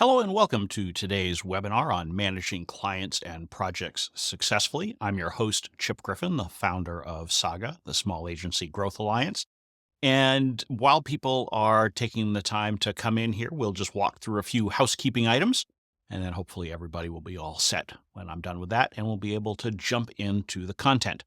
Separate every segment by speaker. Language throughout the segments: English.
Speaker 1: Hello and welcome to today's webinar on managing clients and projects successfully. I'm your host, Chip Griffin, the founder of SAGA, the Small Agency Growth Alliance. And while people are taking the time to come in here, we'll just walk through a few housekeeping items, and then hopefully everybody will be all set when I'm done with that, and we'll be able to jump into the content.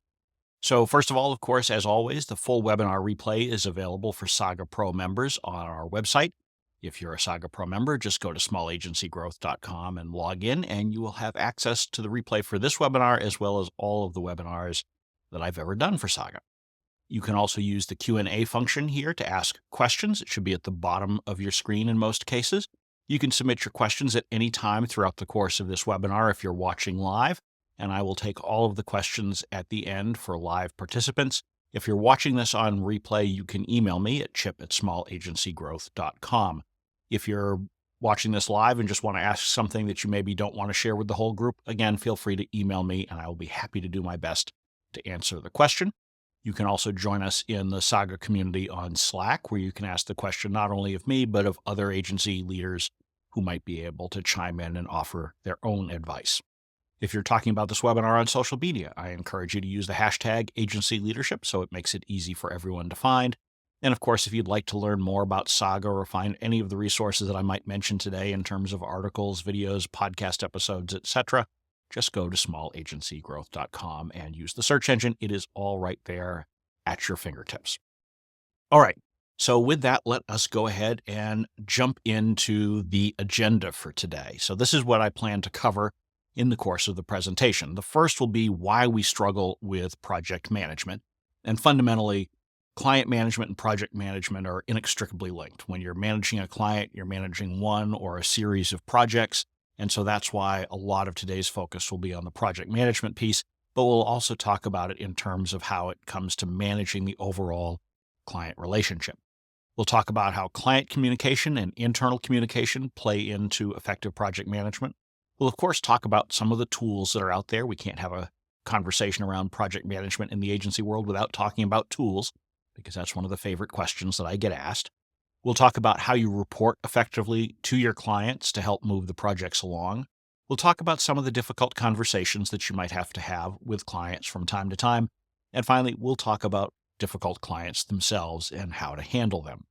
Speaker 1: So first of all, of course, as always, the full webinar replay is available for SAGA Pro members on our website. If you're a SAGA Pro member, just go to smallagencygrowth.com and log in, and you will have access to the replay for this webinar as well as all of the webinars that I've ever done for SAGA. You can also use the Q&A function here to ask questions. It should be at the bottom of your screen in most cases. You can submit your questions at any time throughout the course of this webinar if you're watching live, and I will take all of the questions at the end for live participants. If you're watching this on replay, you can email me at chip@smallagencygrowth.com. If you're watching this live and just want to ask something that you maybe don't want to share with the whole group, again, feel free to email me and I will be happy to do my best to answer the question. You can also join us in the SAGA community on Slack, where you can ask the question not only of me, but of other agency leaders who might be able to chime in and offer their own advice. If you're talking about this webinar on social media, I encourage you to use the hashtag agency leadership so it makes it easy for everyone to find. And of course, if you'd like to learn more about SAGA or find any of the resources that I might mention today in terms of articles, videos, podcast episodes, etc., just go to smallagencygrowth.com and use the search engine. It is all right there at your fingertips. All right. So with that, let us go ahead and jump into the agenda for today. So this is what I plan to cover in the course of the presentation. The first will be why we struggle with project management. And fundamentally, client management and project management are inextricably linked. When you're managing a client, you're managing one or a series of projects. And so that's why a lot of today's focus will be on the project management piece, but we'll also talk about it in terms of how it comes to managing the overall client relationship. We'll talk about how client communication and internal communication play into effective project management. We'll, of course, talk about some of the tools that are out there. We can't have a conversation around project management in the agency world without talking about tools, because that's one of the favorite questions that I get asked. We'll talk about how you report effectively to your clients to help move the projects along. We'll talk about some of the difficult conversations that you might have to have with clients from time to time. And finally, we'll talk about difficult clients themselves and how to handle them.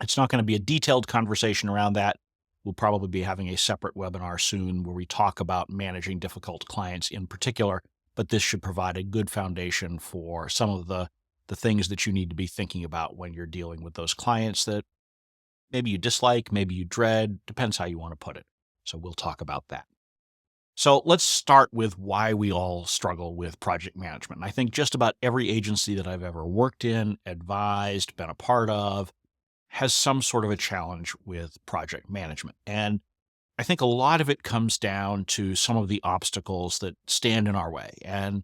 Speaker 1: It's not going to be a detailed conversation around that. We'll probably be having a separate webinar soon where we talk about managing difficult clients in particular, but this should provide a good foundation for some of the things that you need to be thinking about when you're dealing with those clients that maybe you dislike, maybe you dread, depends how you want to put it. So we'll talk about that. So let's start with why we all struggle with project management. I think just about every agency that I've ever worked in, advised, been a part of, has some sort of a challenge with project management. And I think a lot of it comes down to some of the obstacles that stand in our way. And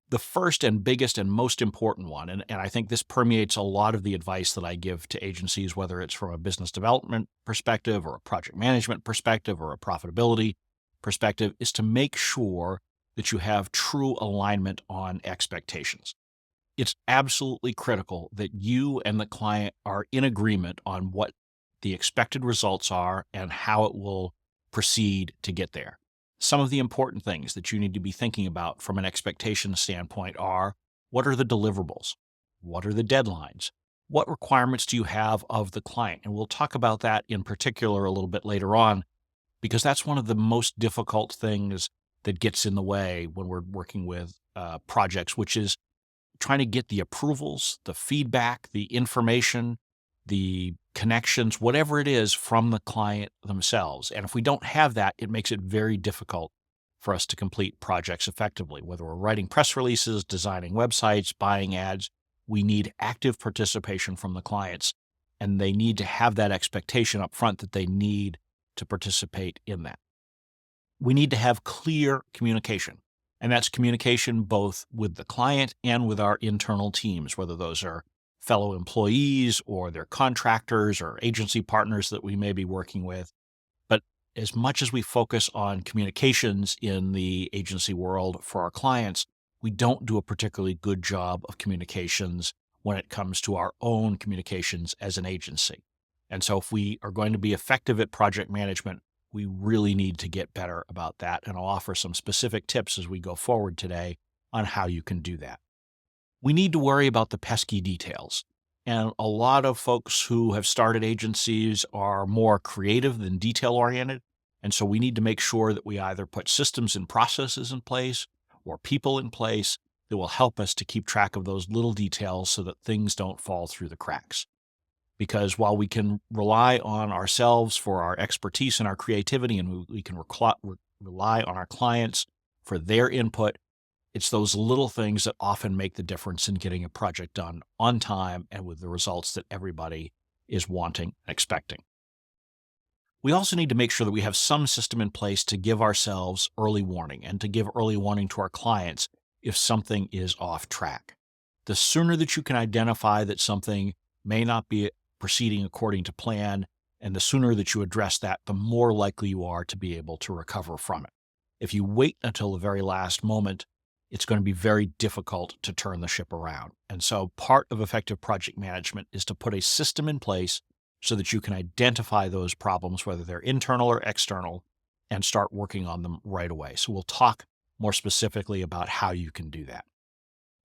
Speaker 1: the first and biggest and most important one, and I think this permeates a lot of the advice that I give to agencies, whether it's from a business development perspective or a project management perspective or a profitability perspective, is to make sure that you have true alignment on expectations. It's absolutely critical that you and the client are in agreement on what the expected results are and how it will proceed to get there. Some of the important things that you need to be thinking about from an expectation standpoint are, what are the deliverables? What are the deadlines? What requirements do you have of the client? And we'll talk about that in particular a little bit later on, because that's one of the most difficult things that gets in the way when we're working with projects, which is trying to get the approvals, the feedback, the information, the connections, whatever it is from the client themselves. And if we don't have that, it makes it very difficult for us to complete projects effectively. Whether we're writing press releases, designing websites, buying ads, we need active participation from the clients, and they need to have that expectation up front that they need to participate in that. We need to have clear communication, and that's communication both with the client and with our internal teams, whether those are fellow employees or their contractors or agency partners that we may be working with. But as much as we focus on communications in the agency world for our clients, we don't do a particularly good job of communications when it comes to our own communications as an agency. And so if we are going to be effective at project management, We really need to get better about that, and I'll offer some specific tips as we go forward today on how you can do that. We need to worry about the pesky details. And a lot of folks who have started agencies are more creative than detail oriented. And so we need to make sure that we either put systems and processes in place or people in place that will help us to keep track of those little details so that things don't fall through the cracks. Because while we can rely on ourselves for our expertise and our creativity, and we can rely on our clients for their input, it's those little things that often make the difference in getting a project done on time and with the results that everybody is wanting and expecting. We also need to make sure that we have some system in place to give ourselves early warning and to give early warning to our clients if something is off track. The sooner that you can identify that something may not be proceeding according to plan, and the sooner that you address that, the more likely you are to be able to recover from it. If you wait until the very last moment, it's going to be very difficult to turn the ship around. And so part of effective project management is to put a system in place so that you can identify those problems, whether they're internal or external, and start working on them right away. So we'll talk more specifically about how you can do that.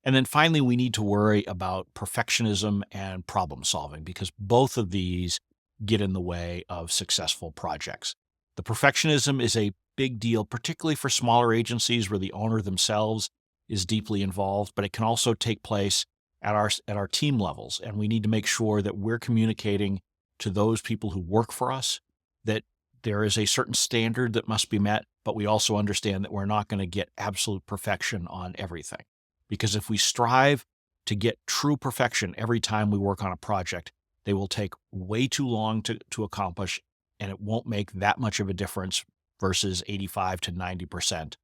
Speaker 1: And then finally, we need to worry about perfectionism and problem solving, because both of these get in the way of successful projects. The perfectionism is a big deal, particularly for smaller agencies where the owner themselves is deeply involved, but it can also take place at our team levels. And we need to make sure that we're communicating to those people who work for us that there is a certain standard that must be met, but we also understand that we're not going to get absolute perfection on everything. Because if we strive to get true perfection every time we work on a project, they will take way too long to accomplish, and it won't make that much of a difference versus 85 to 90%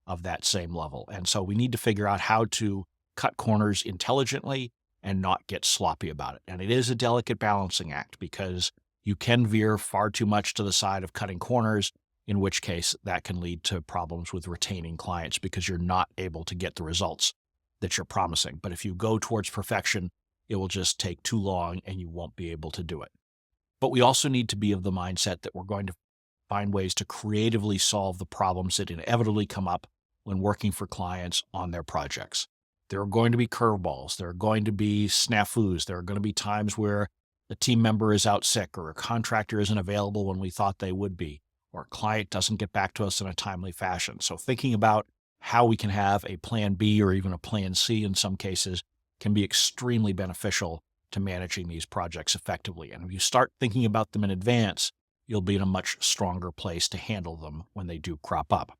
Speaker 1: of that same level. And so we need to figure out how to cut corners intelligently and not get sloppy about it. And it is a delicate balancing act, because you can veer far too much to the side of cutting corners, in which case that can lead to problems with retaining clients because you're not able to get the results that you're promising. But if you go towards perfection, it will just take too long and you won't be able to do it. But we also need to be of the mindset that we're going to find ways to creatively solve the problems that inevitably come up when working for clients on their projects. There are going to be curveballs. There are going to be snafus. There are going to be times where a team member is out sick, or a contractor isn't available when we thought they would be, or a client doesn't get back to us in a timely fashion. So thinking about how we can have a plan B or even a plan C in some cases can be extremely beneficial to managing these projects effectively. And if you start thinking about them in advance, you'll be in a much stronger place to handle them when they do crop up.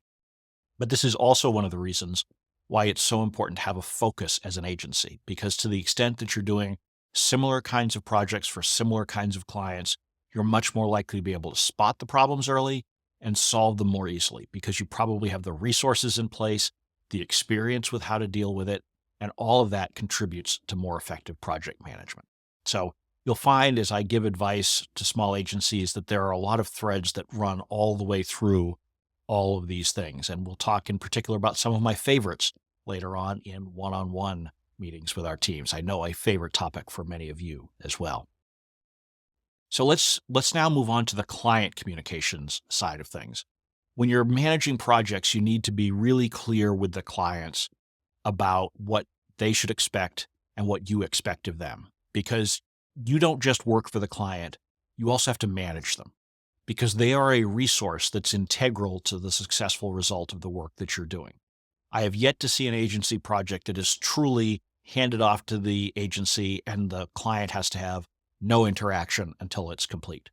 Speaker 1: But this is also one of the reasons why it's so important to have a focus as an agency, because to the extent that you're doing similar kinds of projects for similar kinds of clients, you're much more likely to be able to spot the problems early and solve them more easily, because you probably have the resources in place, the experience with how to deal with it, and all of that contributes to more effective project management. So you'll find, as I give advice to small agencies, that there are a lot of threads that run all the way through all of these things. And we'll talk in particular about some of my favorites later on in one-on-one meetings with our teams. I know a favorite topic for many of you as well. So let's now move on to the client communications side of things. When you're managing projects, you need to be really clear with the clients about what they should expect and what you expect of them, because you don't just work for the client, you also have to manage them, because they are a resource that's integral to the successful result of the work that you're doing. I have yet to see an agency project that is truly handed off to the agency and the client has to have no interaction until it's complete.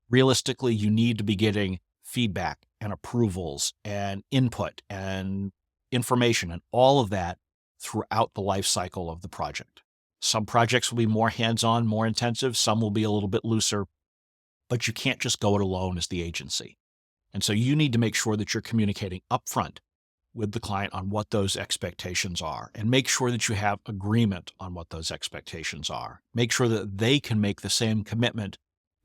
Speaker 1: Realistically, you need to be getting feedback and approvals and input and information and all of that throughout the life cycle of the project. Some projects will be more hands-on, more intensive. Some will be a little bit looser, but you can't just go it alone as the agency. And so you need to make sure that you're communicating upfront with the client on what those expectations are, and make sure that you have agreement on what those expectations are. Make sure that they can make the same commitment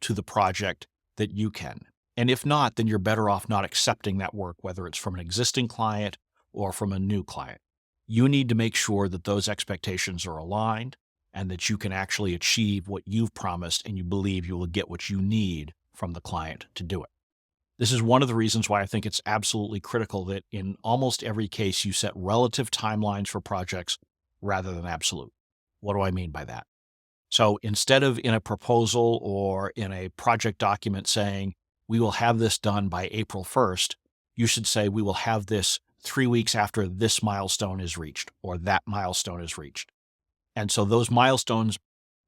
Speaker 1: to the project that you can. And if not, then you're better off not accepting that work, whether it's from an existing client or from a new client. You need to make sure that those expectations are aligned and that you can actually achieve what you've promised, and you believe you will get what you need from the client to do it. This is one of the reasons why I think it's absolutely critical that in almost every case you set relative timelines for projects rather than absolute. What do I mean by that? So instead of in a proposal or in a project document saying, we will have this done by April 1st, you should say, we will have this 3 weeks after this milestone is reached or that milestone is reached. And so those milestones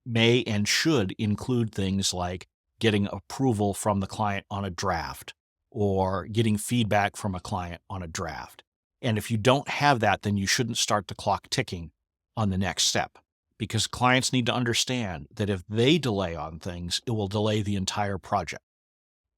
Speaker 1: may and should include things like getting approval from the client on a draft or getting feedback from a client on a draft. And if you don't have that, then you shouldn't start the clock ticking on the next step, because clients need to understand that if they delay on things, it will delay the entire project.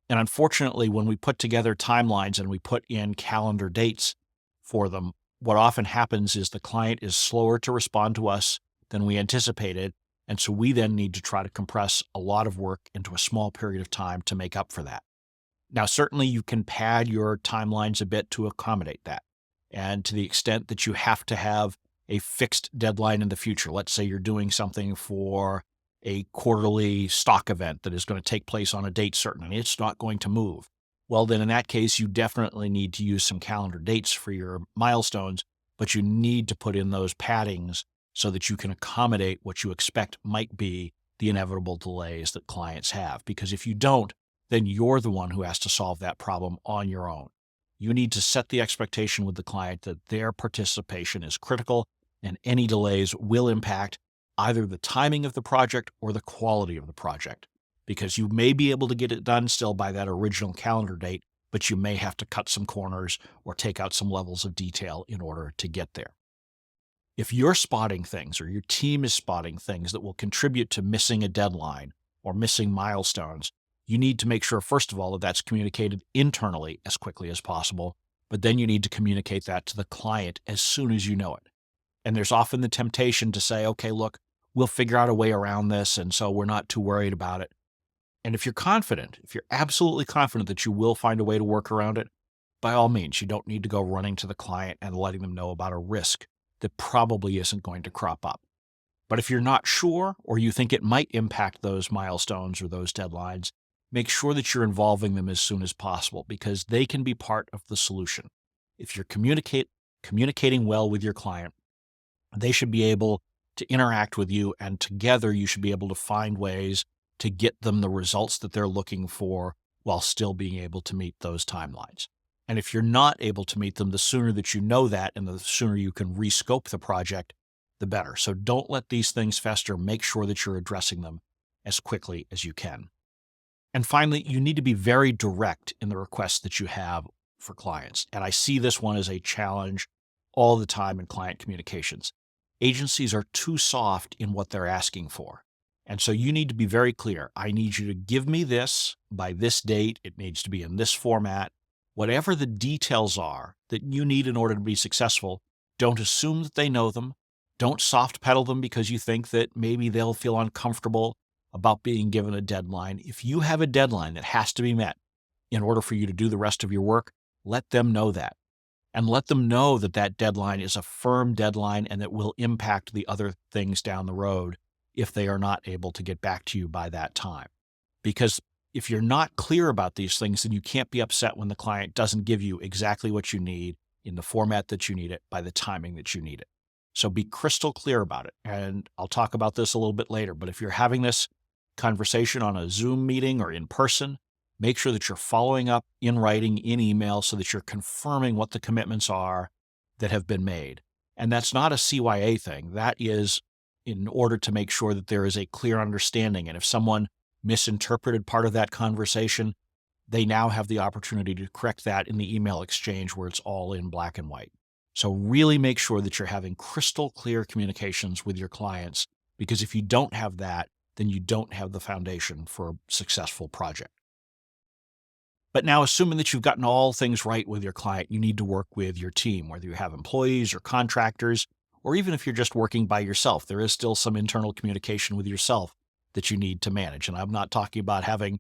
Speaker 1: And unfortunately, when we put together timelines and we put in calendar dates for them, what often happens is the client is slower to respond to us than we anticipated. And so we then need to try to compress a lot of work into a small period of time to make up for that. Now, certainly you can pad your timelines a bit to accommodate that. And to the extent that you have to have a fixed deadline in the future, let's say you're doing something for a quarterly stock event that is going to take place on a date certain and it's not going to move. Well, then in that case, you definitely need to use some calendar dates for your milestones, but you need to put in those paddings so that you can accommodate what you expect might be the inevitable delays that clients have. Because if you don't, then you're the one who has to solve that problem on your own. You need to set the expectation with the client that their participation is critical and any delays will impact either the timing of the project or the quality of the project, because you may be able to get it done still by that original calendar date, but you may have to cut some corners or take out some levels of detail in order to get there. If you're spotting things or your team is spotting things that will contribute to missing a deadline or missing milestones, you need to make sure, first of all, that that's communicated internally as quickly as possible, but then you need to communicate that to the client as soon as you know it. And there's often the temptation to say, okay, look, we'll figure out a way around this, and so we're not too worried about it. And if you're confident, if you're absolutely confident that you will find a way to work around it, by all means, you don't need to go running to the client and letting them know about a risk that probably isn't going to crop up. But if you're not sure, or you think it might impact those milestones or those deadlines, make sure that you're involving them as soon as possible, because they can be part of the solution. If you're communicating well with your client, they should be able to interact with you, and together you should be able to find ways to get them the results that they're looking for while still being able to meet those timelines. And if you're not able to meet them, the sooner that you know that and the sooner you can rescope the project, the better. So don't let these things fester. Make sure that you're addressing them as quickly as you can. And finally, you need to be very direct in the requests that you have for clients. And I see this one as a challenge all the time in client communications. Agencies are too soft in what they're asking for. And so you need to be very clear. I need you to give me this by this date. It needs to be in this format. Whatever the details are that you need in order to be successful, don't assume that they know them. Don't soft pedal them because you think that maybe they'll feel uncomfortable about being given a deadline. If you have a deadline that has to be met in order for you to do the rest of your work, let them know that. And let them know that that deadline is a firm deadline and that will impact the other things down the road if they are not able to get back to you by that time. Because if you're not clear about these things, then you can't be upset when the client doesn't give you exactly what you need in the format that you need it by the timing that you need it. So be crystal clear about it. And I'll talk about this a little bit later, but if you're having this conversation on a Zoom meeting or in person, make sure that you're following up in writing, in email, so that you're confirming what the commitments are that have been made. And that's not a CYA thing. That is in order to make sure that there is a clear understanding. And if someone misinterpreted part of that conversation, they now have the opportunity to correct that in the email exchange where it's all in black and white. So really make sure that you're having crystal clear communications with your clients, because if you don't have that, then you don't have the foundation for a successful project. But now, assuming that you've gotten all things right with your client, you need to work with your team, whether you have employees or contractors, or even if you're just working by yourself, there is still some internal communication with yourself that you need to manage. And I'm not talking about having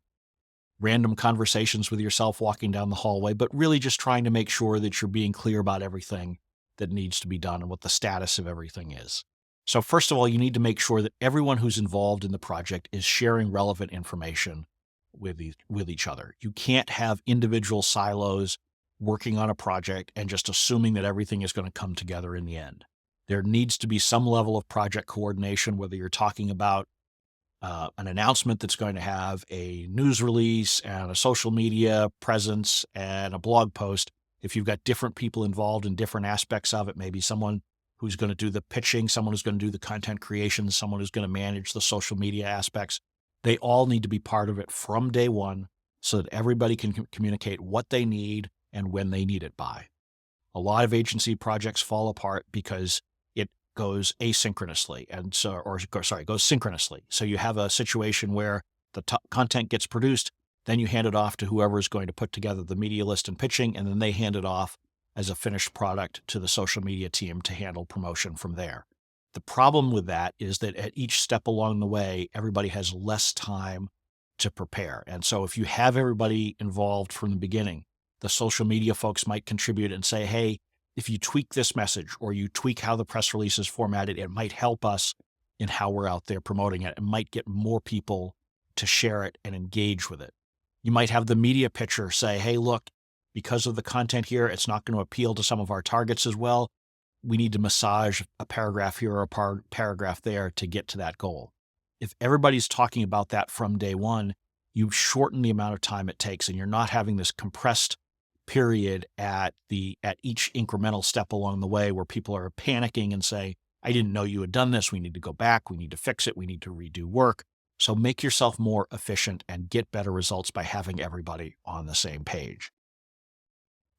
Speaker 1: random conversations with yourself walking down the hallway, but really just trying to make sure that you're being clear about everything that needs to be done and what the status of everything is. So first of all, you need to make sure that everyone who's involved in the project is sharing relevant information with each other. You can't have individual silos working on a project and just assuming that everything is going to come together in the end. There needs to be some level of project coordination, whether you're talking about an announcement that's going to have a news release and a social media presence and a blog post. If you've got different people involved in different aspects of it, maybe someone who's going to do the pitching, someone who's going to do the content creation, someone who's going to manage the social media aspects, they all need to be part of it from day one so that everybody can communicate what they need and when they need it by. A lot of agency projects fall apart because it goes asynchronously goes synchronously. So you have a situation where the content gets produced, then you hand it off to whoever is going to put together the media list and pitching, and then they hand it off as a finished product to the social media team to handle promotion from there. The problem with that is that at each step along the way, everybody has less time to prepare. And so if you have everybody involved from the beginning, the social media folks might contribute and say, hey, if you tweak this message or you tweak how the press release is formatted, it might help us in how we're out there promoting it. It might get more people to share it and engage with it. You might have the media pitcher say, hey, look, because of the content here, it's not going to appeal to some of our targets as well. We need to massage a paragraph here or a paragraph there to get to that goal. If everybody's talking about that from day one, you shorten the amount of time it takes, and you're not having this compressed period at each incremental step along the way where people are panicking and say, I didn't know you had done this. We need to go back. We need to fix it. We need to redo work. So make yourself more efficient and get better results by having everybody on the same page.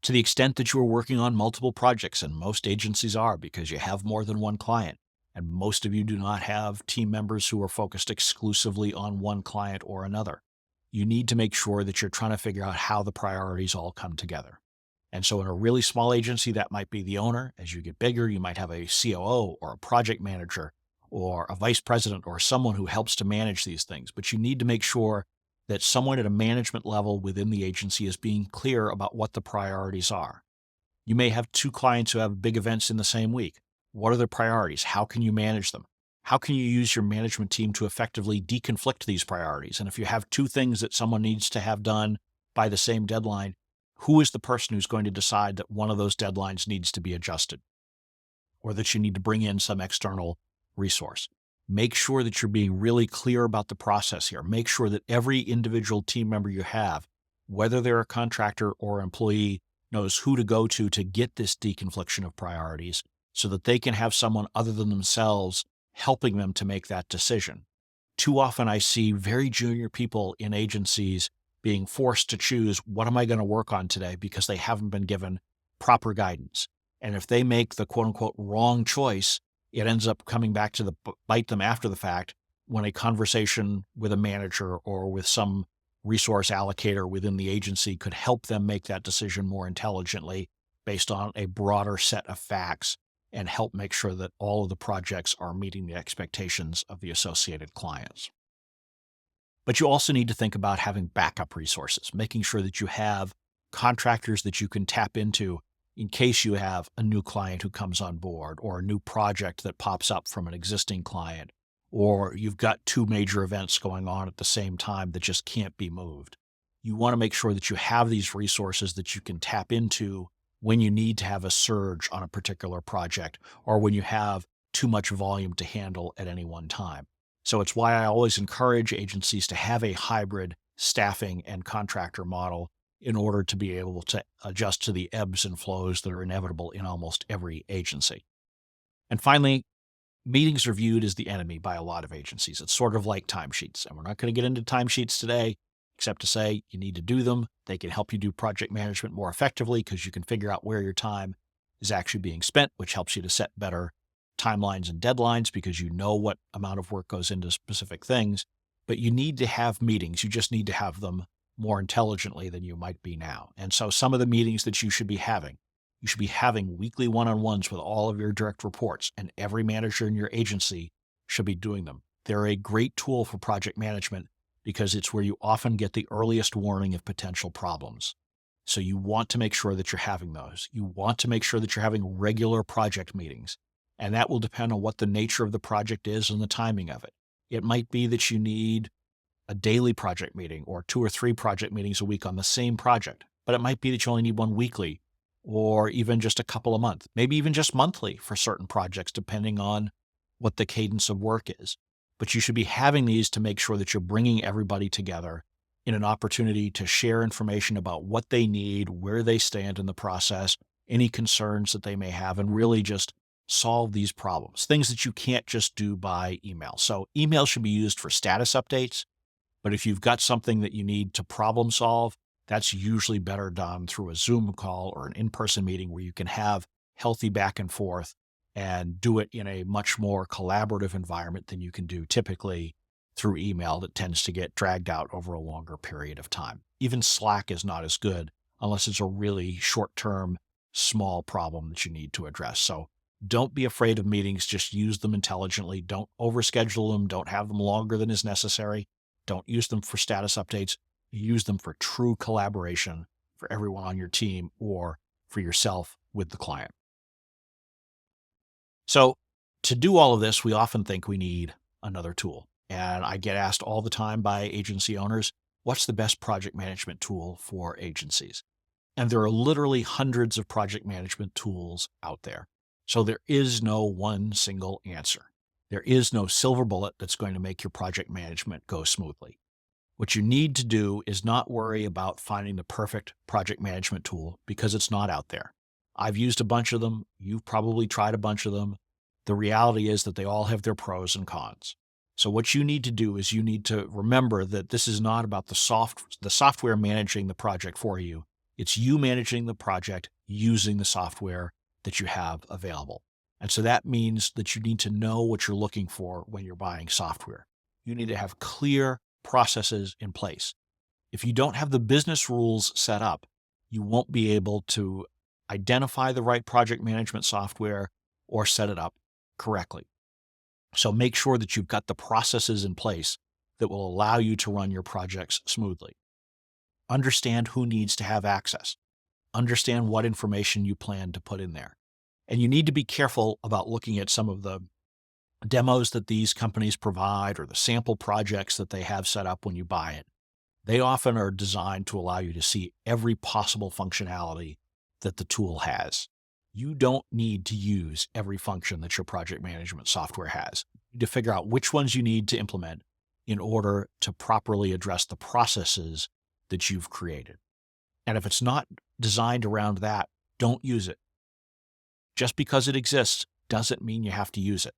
Speaker 1: To the extent that you are working on multiple projects, and most agencies are because you have more than one client, and most of you do not have team members who are focused exclusively on one client or another, you need to make sure that you're trying to figure out how the priorities all come together. And so in a really small agency, that might be the owner. As you get bigger, you might have a COO or a project manager or a vice president or someone who helps to manage these things. But you need to make sure that someone at a management level within the agency is being clear about what the priorities are. You may have two clients who have big events in the same week. What are their priorities? How can you manage them? How can you use your management team to effectively deconflict these priorities? And if you have two things that someone needs to have done by the same deadline, who is the person who's going to decide that one of those deadlines needs to be adjusted or that you need to bring in some external resource? Make sure that you're being really clear about the process here. Make sure that every individual team member you have, whether they're a contractor or employee, knows who to go to get this deconfliction of priorities so that they can have someone other than themselves helping them to make that decision. Too often I see very junior people in agencies being forced to choose, what am I going to work on today, because they haven't been given proper guidance. And if they make the quote unquote wrong choice, it ends up coming back to bite them after the fact when a conversation with a manager or with some resource allocator within the agency could help them make that decision more intelligently based on a broader set of facts and help make sure that all of the projects are meeting the expectations of the associated clients. But you also need to think about having backup resources, making sure that you have contractors that you can tap into in case you have a new client who comes on board or a new project that pops up from an existing client, or you've got two major events going on at the same time that just can't be moved. You want to make sure that you have these resources that you can tap into when you need to have a surge on a particular project or when you have too much volume to handle at any one time. So it's why I always encourage agencies to have a hybrid staffing and contractor model in order to be able to adjust to the ebbs and flows that are inevitable in almost every agency. And finally, meetings are viewed as the enemy by a lot of agencies. It's sort of like timesheets, and we're not going to get into timesheets today, except to say you need to do them. They can help you do project management more effectively because you can figure out where your time is actually being spent, which helps you to set better timelines and deadlines because you know what amount of work goes into specific things. But you need to have meetings. You just need to have them more intelligently than you might be now. And so some of the meetings that you should be having weekly one-on-ones with all of your direct reports, and every manager in your agency should be doing them. They're a great tool for project management because it's where you often get the earliest warning of potential problems. So you want to make sure that you're having those. You want to make sure that you're having regular project meetings, and that will depend on what the nature of the project is and the timing of it. It might be that you need a daily project meeting or 2 or 3 project meetings a week on the same project. But it might be that you only need one weekly or even just a couple a month, maybe even just monthly for certain projects, depending on what the cadence of work is. But you should be having these to make sure that you're bringing everybody together in an opportunity to share information about what they need, where they stand in the process, any concerns that they may have, and really just solve these problems, things that you can't just do by email. So email should be used for status updates, but if you've got something that you need to problem solve, that's usually better done through a Zoom call or an in-person meeting where you can have healthy back and forth and do it in a much more collaborative environment than you can do typically through email that tends to get dragged out over a longer period of time. Even Slack is not as good unless it's a really short-term, small problem that you need to address. So don't be afraid of meetings. Just use them intelligently. Don't overschedule them. Don't have them longer than is necessary. Don't use them for status updates. Use them for true collaboration for everyone on your team or for yourself with the client. So to do all of this, we often think we need another tool. And I get asked all the time by agency owners, what's the best project management tool for agencies? And there are literally hundreds of project management tools out there. So there is no one single answer. There is no silver bullet that's going to make your project management go smoothly. What you need to do is not worry about finding the perfect project management tool because it's not out there. I've used a bunch of them. You've probably tried a bunch of them. The reality is that they all have their pros and cons. So what you need to do is you need to remember that this is not about the software managing the project for you. It's you managing the project using the software that you have available. And so that means that you need to know what you're looking for when you're buying software. You need to have clear processes in place. If you don't have the business rules set up, you won't be able to identify the right project management software or set it up correctly. So make sure that you've got the processes in place that will allow you to run your projects smoothly. Understand who needs to have access. Understand what information you plan to put in there. And you need to be careful about looking at some of the demos that these companies provide or the sample projects that they have set up when you buy it. They often are designed to allow you to see every possible functionality that the tool has. You don't need to use every function that your project management software has. You need to figure out which ones you need to implement in order to properly address the processes that you've created. And if it's not designed around that, don't use it. Just because it exists doesn't mean you have to use it.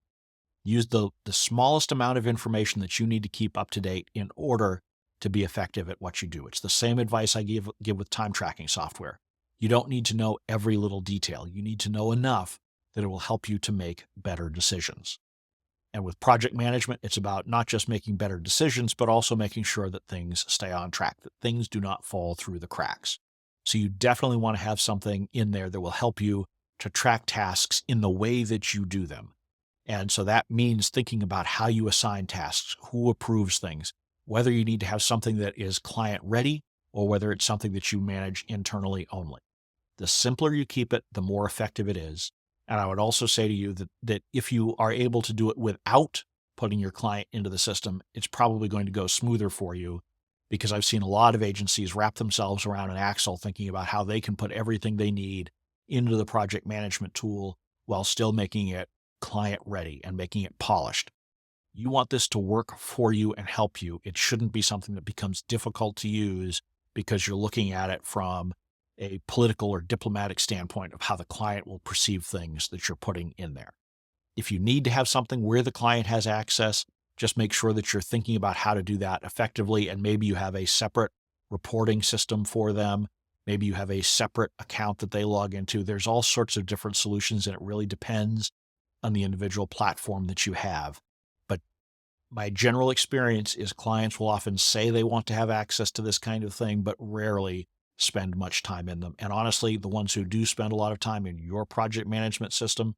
Speaker 1: Use the smallest amount of information that you need to keep up to date in order to be effective at what you do. It's the same advice I give with time tracking software. You don't need to know every little detail. You need to know enough that it will help you to make better decisions. And with project management, it's about not just making better decisions, but also making sure that things stay on track, that things do not fall through the cracks. So you definitely want to have something in there that will help you to track tasks in the way that you do them. And so that means thinking about how you assign tasks, who approves things, whether you need to have something that is client ready or whether it's something that you manage internally only. The simpler you keep it, the more effective it is. And I would also say to you that if you are able to do it without putting your client into the system, it's probably going to go smoother for you, because I've seen a lot of agencies wrap themselves around an axle thinking about how they can put everything they need into the project management tool while still making it client ready and making it polished. You want this to work for you and help you. It shouldn't be something that becomes difficult to use because you're looking at it from a political or diplomatic standpoint of how the client will perceive things that you're putting in there. If you need to have something where the client has access, just make sure that you're thinking about how to do that effectively, and maybe you have a separate reporting system for them. Maybe you have a separate account that they log into. There's all sorts of different solutions, and it really depends on the individual platform that you have. But my general experience is clients will often say they want to have access to this kind of thing, but rarely spend much time in them. And honestly, the ones who do spend a lot of time in your project management system,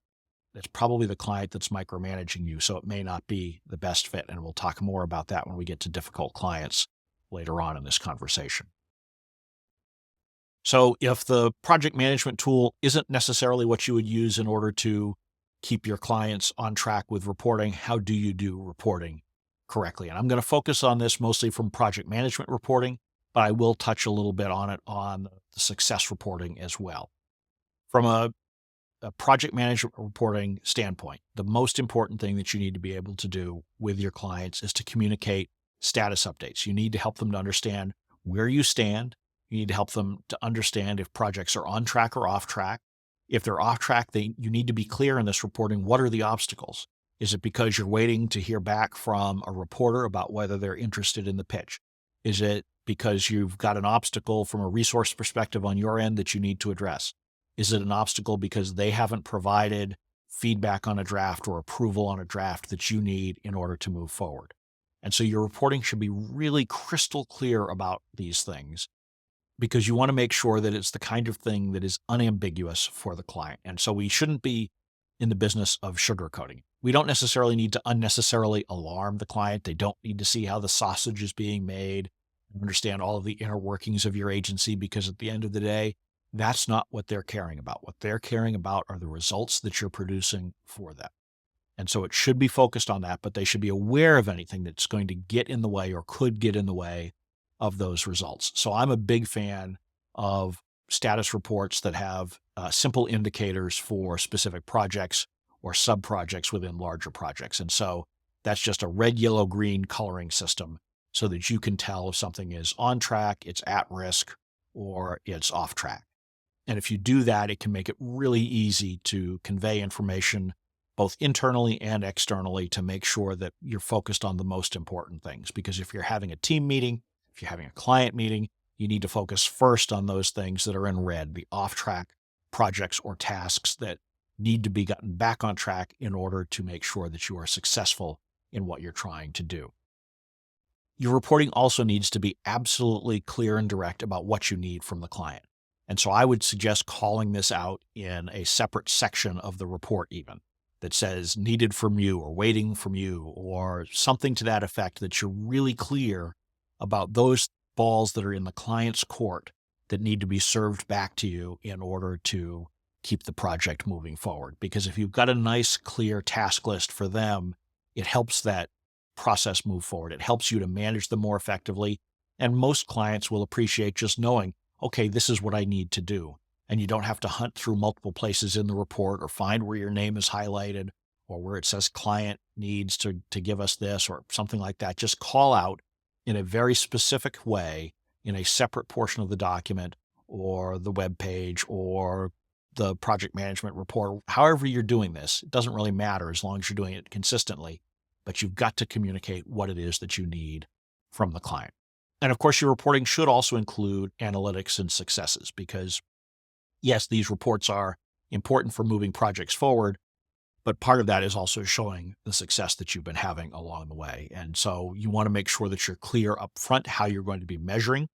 Speaker 1: it's probably the client that's micromanaging you, so it may not be the best fit. And we'll talk more about that when we get to difficult clients later on in this conversation. So if the project management tool isn't necessarily what you would use in order to keep your clients on track with reporting, how do you do reporting correctly. And I'm going to focus on this mostly from project management reporting, but I will touch a little bit on it on the success reporting as well. From a project management reporting standpoint, the most important thing that you need to be able to do with your clients is to communicate status updates. You need to help them to understand where you stand. You need to help them to understand if projects are on track or off track. If they're off track, you need to be clear in this reporting. What are the obstacles? Is it because you're waiting to hear back from a reporter about whether they're interested in the pitch? Is it because you've got an obstacle from a resource perspective on your end that you need to address? Is it an obstacle because they haven't provided feedback on a draft or approval on a draft that you need in order to move forward? And so your reporting should be really crystal clear about these things, because you want to make sure that it's the kind of thing that is unambiguous for the client. And so we shouldn't be in the business of sugarcoating. We don't necessarily need to unnecessarily alarm the client. They don't need to see how the sausage is being made and understand all of the inner workings of your agency, because at the end of the day, that's not what they're caring about. What they're caring about are the results that you're producing for them. And so it should be focused on that, but they should be aware of anything that's going to get in the way or could get in the way of those results. So I'm a big fan of status reports that have simple indicators for specific projects or sub-projects within larger projects. And so that's just a red, yellow, green coloring system so that you can tell if something is on track, it's at risk, or it's off track. And if you do that, it can make it really easy to convey information both internally and externally to make sure that you're focused on the most important things. Because if you're having a team meeting, if you're having a client meeting, you need to focus first on those things that are in red, the off-track projects or tasks that need to be gotten back on track in order to make sure that you are successful in what you're trying to do. Your reporting also needs to be absolutely clear and direct about what you need from the client. And so I would suggest calling this out in a separate section of the report even, that says needed from you or waiting from you or something to that effect, that you're really clear about those balls that are in the client's court that need to be served back to you in order to keep the project moving forward. Because if you've got a nice, clear task list for them, it helps that process move forward. It helps you to manage them more effectively. And most clients will appreciate just knowing, okay, this is what I need to do. And you don't have to hunt through multiple places in the report or find where your name is highlighted or where it says client needs to give us this or something like that. Just call out in a very specific way in a separate portion of the document or the web page or the project management report. However you're doing this, it doesn't really matter as long as you're doing it consistently, but you've got to communicate what it is that you need from the client. And of course, your reporting should also include analytics and successes, because yes, these reports are important for moving projects forward, but part of that is also showing the success that you've been having along the way. And so you want to make sure that you're clear up front how you're going to be measuring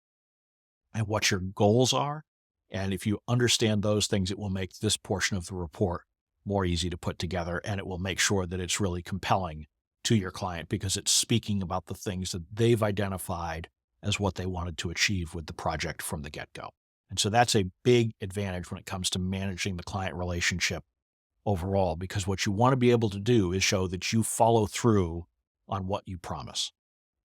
Speaker 1: and what your goals are. And if you understand those things, it will make this portion of the report more easy to put together, and it will make sure that it's really compelling to your client because it's speaking about the things that they've identified as what they wanted to achieve with the project from the get-go. And so that's a big advantage when it comes to managing the client relationship overall, because what you want to be able to do is show that you follow through on what you promise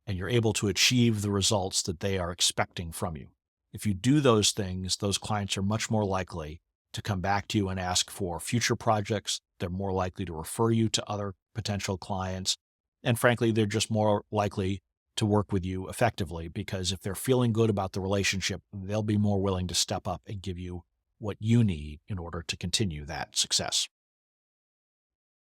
Speaker 1: and you're able to achieve the results that they are expecting from you. If you do those things, those clients are much more likely to come back to you and ask for future projects. They're more likely to refer you to other potential clients. And frankly, they're just more likely to work with you effectively, because if they're feeling good about the relationship, they'll be more willing to step up and give you what you need in order to continue that success.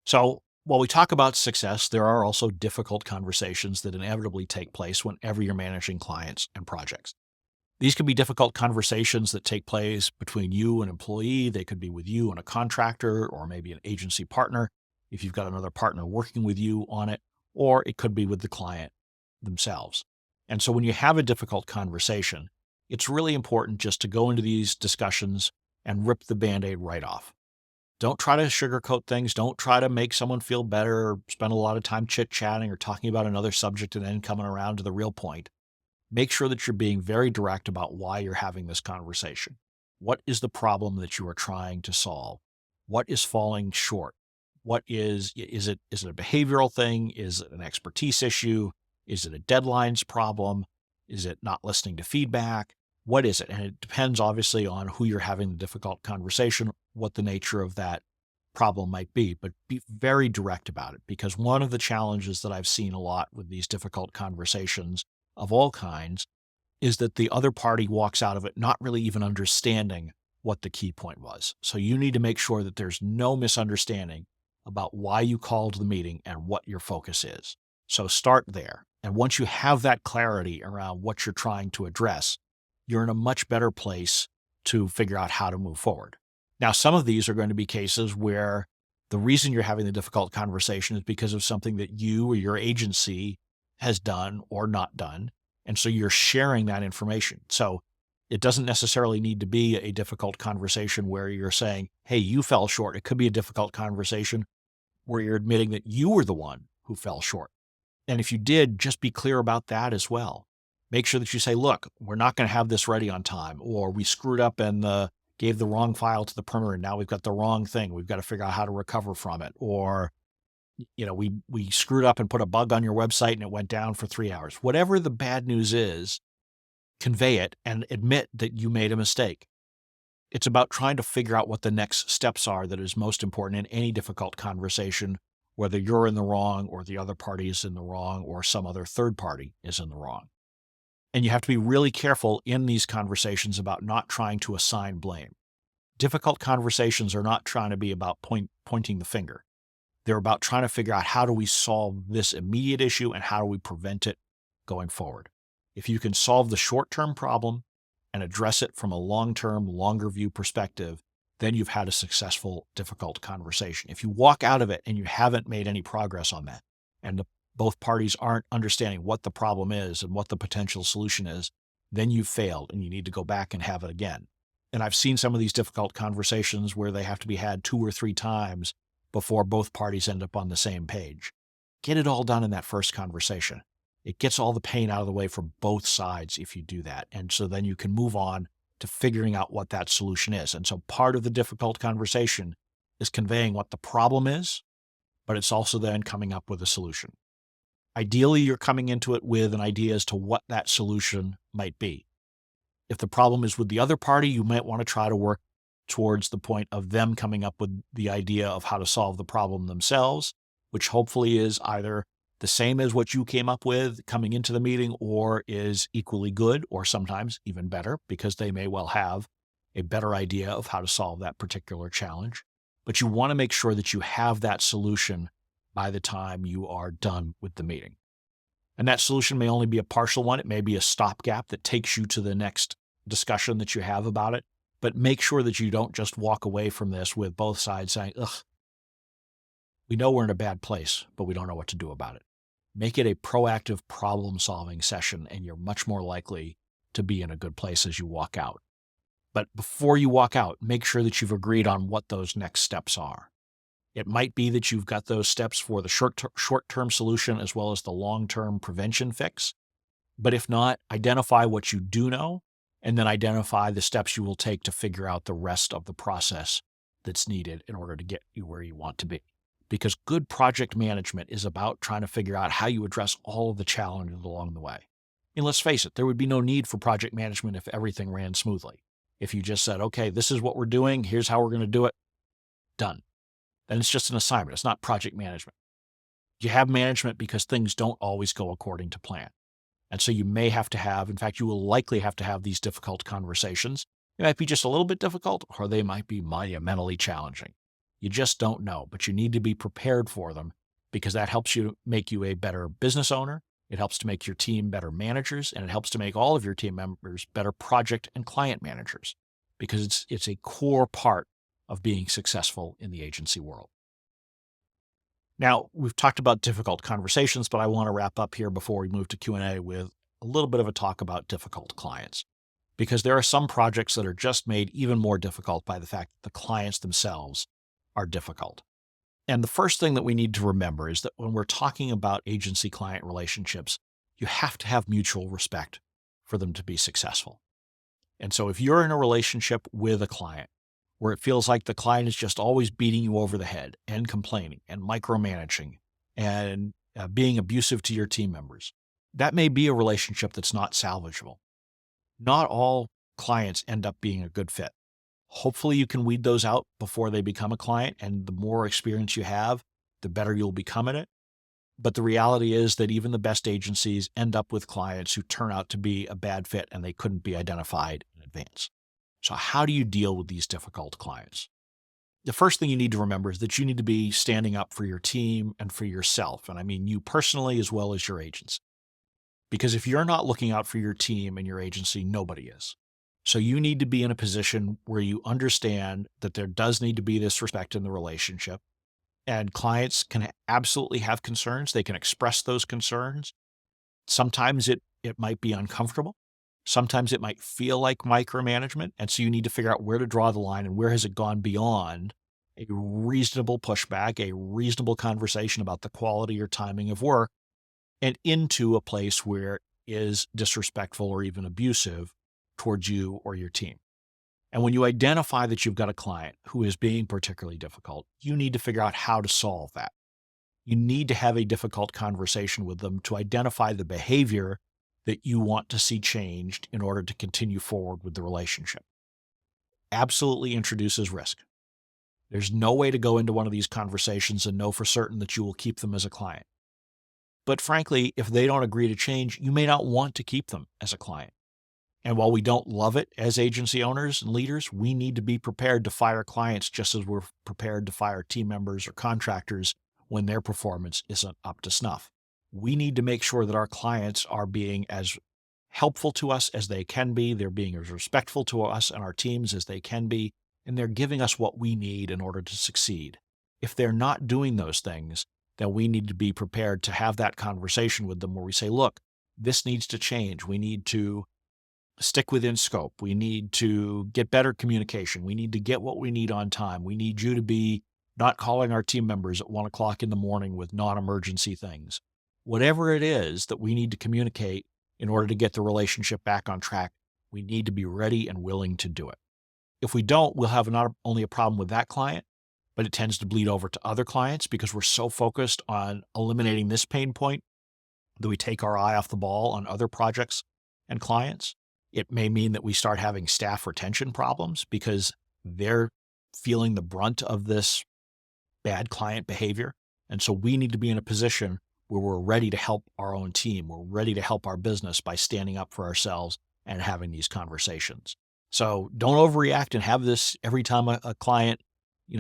Speaker 1: So while we talk about success, there are also difficult conversations that inevitably take place whenever you're managing clients and projects. These can be difficult conversations that take place between you and an employee. They could be with you and a contractor or maybe an agency partner if you've got another partner working with you on it, or it could be with the client themselves. And so when you have a difficult conversation, it's really important just to go into these discussions and rip the Band-Aid right off. Don't try to sugarcoat things. Don't try to make someone feel better or spend a lot of time chit-chatting or talking about another subject and then coming around to the real point. Make sure that you're being very direct about why you're having this conversation. What is the problem that you are trying to solve? What is falling short? What is it a behavioral thing? Is it an expertise issue? Is it a deadlines problem? Is it not listening to feedback? What is it? And it depends obviously on who you're having the difficult conversation, what the nature of that problem might be, but be very direct about it, because one of the challenges that I've seen a lot with these difficult conversations of all kinds is that the other party walks out of it not really even understanding what the key point was. So you need to make sure that there's no misunderstanding about why you called the meeting and what your focus is. So start there. And once you have that clarity around what you're trying to address, you're in a much better place to figure out how to move forward. Now, some of these are going to be cases where the reason you're having the difficult conversation is because of something that you or your agency has done or not done. And so you're sharing that information. So it doesn't necessarily need to be a difficult conversation where you're saying, hey, you fell short. It could be a difficult conversation where you're admitting that you were the one who fell short. And if you did, just be clear about that as well. Make sure that you say, look, we're not going to have this ready on time, or we screwed up and gave the wrong file to the printer and now we've got the wrong thing. We've got to figure out how to recover from it. Or, we screwed up and put a bug on your website and it went down for 3 hours. Whatever the bad news is, convey it and admit that you made a mistake. It's about trying to figure out what the next steps are that is most important in any difficult conversation, whether you're in the wrong or the other party is in the wrong or some other third party is in the wrong. And you have to be really careful in these conversations about not trying to assign blame. Difficult conversations are not trying to be about pointing the finger. They're about trying to figure out, how do we solve this immediate issue and how do we prevent it going forward? If you can solve the short-term problem and address it from a long-term, longer view perspective, then you've had a successful, difficult conversation. If you walk out of it and you haven't made any progress on that, and both parties aren't understanding what the problem is and what the potential solution is, then you've failed and you need to go back and have it again. And I've seen some of these difficult conversations where they have to be had 2 or 3 times before both parties end up on the same page. Get it all done in that first conversation. It gets all the pain out of the way for both sides if you do that. And so then you can move on to figuring out what that solution is. And so part of the difficult conversation is conveying what the problem is, but it's also then coming up with a solution. Ideally, you're coming into it with an idea as to what that solution might be. If the problem is with the other party, you might want to try to work towards the point of them coming up with the idea of how to solve the problem themselves, which hopefully is either the same as what you came up with coming into the meeting, or is equally good, or sometimes even better, because they may well have a better idea of how to solve that particular challenge. But you want to make sure that you have that solution by the time you are done with the meeting. And that solution may only be a partial one. It may be a stopgap that takes you to the next discussion that you have about it. But make sure that you don't just walk away from this with both sides saying, ugh, we know we're in a bad place, but we don't know what to do about it. Make it a proactive problem-solving session, and you're much more likely to be in a good place as you walk out. But before you walk out, make sure that you've agreed on what those next steps are. It might be that you've got those steps for the short-term solution as well as the long-term prevention fix. But if not, identify what you do know, and then identify the steps you will take to figure out the rest of the process that's needed in order to get you where you want to be. Because good project management is about trying to figure out how you address all of the challenges along the way. And let's face it, there would be no need for project management if everything ran smoothly. If you just said, okay, this is what we're doing, here's how we're going to do it, done. Then it's just an assignment. It's not project management. You have management because things don't always go according to plan. And so you may have to have, in fact, you will likely have to have these difficult conversations. They might be just a little bit difficult, or they might be monumentally challenging. You just don't know, but you need to be prepared for them, because that helps you make you a better business owner. It helps to make your team better managers, and it helps to make all of your team members better project and client managers, because it's a core part of being successful in the agency world. Now, we've talked about difficult conversations, but I want to wrap up here before we move to Q&A with a little bit of a talk about difficult clients, because there are some projects that are just made even more difficult by the fact that the clients themselves are difficult. And the first thing that we need to remember is that when we're talking about agency-client relationships, you have to have mutual respect for them to be successful. And so if you're in a relationship with a client where it feels like the client is just always beating you over the head and complaining and micromanaging and being abusive to your team members. That may be a relationship that's not salvageable. Not all clients end up being a good fit. Hopefully you can weed those out before they become a client, and the more experience you have, the better you'll become at it. But the reality is that even the best agencies end up with clients who turn out to be a bad fit and they couldn't be identified in advance. So how do you deal with these difficult clients? The first thing you need to remember is that you need to be standing up for your team and for yourself. And I mean you personally as well as your agency. Because if you're not looking out for your team and your agency, nobody is. So you need to be in a position where you understand that there does need to be this respect in the relationship. And clients can absolutely have concerns. They can express those concerns. Sometimes it might be uncomfortable. Sometimes it might feel like micromanagement. And so you need to figure out where to draw the line and where has it gone beyond a reasonable pushback, a reasonable conversation about the quality or timing of work, and into a place where it is disrespectful or even abusive towards you or your team. And when you identify that you've got a client who is being particularly difficult, you need to figure out how to solve that. You need to have a difficult conversation with them to identify the behavior that you want to see changed in order to continue forward with the relationship. Absolutely introduces risk. There's no way to go into one of these conversations and know for certain that you will keep them as a client. But frankly, if they don't agree to change, you may not want to keep them as a client. And while we don't love it as agency owners and leaders, we need to be prepared to fire clients just as we're prepared to fire team members or contractors when their performance isn't up to snuff. We need to make sure that our clients are being as helpful to us as they can be. They're being as respectful to us and our teams as they can be, and they're giving us what we need in order to succeed. If they're not doing those things, then we need to be prepared to have that conversation with them where we say, look, this needs to change. We need to stick within scope. We need to get better communication. We need to get what we need on time. We need you to be not calling our team members at 1 o'clock in the morning with non-emergency things. Whatever it is that we need to communicate in order to get the relationship back on track, we need to be ready and willing to do it. If we don't, we'll have not only a problem with that client, but it tends to bleed over to other clients because we're so focused on eliminating this pain point that we take our eye off the ball on other projects and clients. It may mean that we start having staff retention problems because they're feeling the brunt of this bad client behavior. And so we need to be in a position where we're ready to help our own team. We're ready to help our business by standing up for ourselves and having these conversations. So don't overreact and have this every time a client,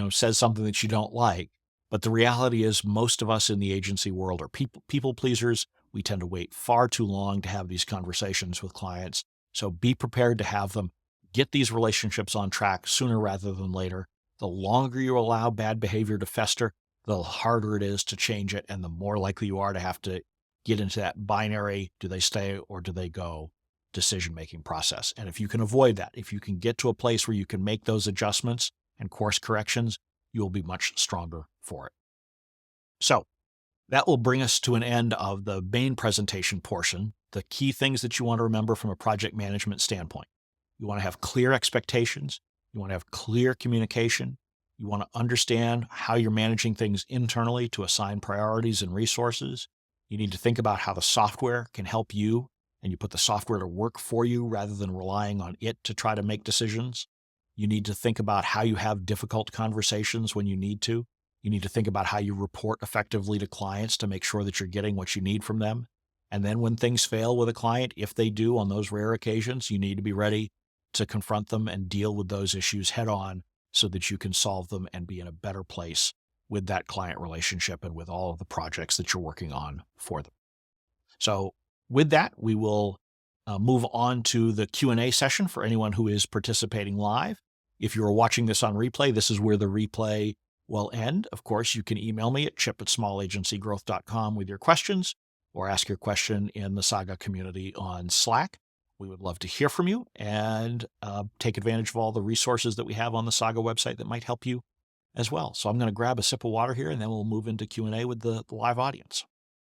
Speaker 1: says something that you don't like. But the reality is most of us in the agency world are people pleasers. We tend to wait far too long to have these conversations with clients. So be prepared to have them. Get these relationships on track sooner rather than later. The longer you allow bad behavior to fester, the harder it is to change it, and the more likely you are to have to get into that binary, do they stay or do they go, decision-making process. And if you can avoid that, if you can get to a place where you can make those adjustments and course corrections, you'll be much stronger for it. So that will bring us to an end of the main presentation portion, the key things that you want to remember from a project management standpoint. You want to have clear expectations. You want to have clear communication. You want to understand how you're managing things internally to assign priorities and resources. You need to think about how the software can help you, and you put the software to work for you rather than relying on it to try to make decisions. You need to think about how you have difficult conversations when you need to. You need to think about how you report effectively to clients to make sure that you're getting what you need from them. And then when things fail with a client, if they do on those rare occasions, you need to be ready to confront them and deal with those issues head on so that you can solve them and be in a better place with that client relationship and with all of the projects that you're working on for them. So with that, we will move on to the Q&A session for anyone who is participating live. If you're watching this on replay, this is where the replay will end. Of course, you can email me at chip@small-agency-growth.com with your questions, or ask your question in the SAGA community on Slack. We would love to hear from you and take advantage of all the resources that we have on the SAGA website that might help you as well. So I'm going to grab a sip of water here, and then we'll move into Q&A with the live audience.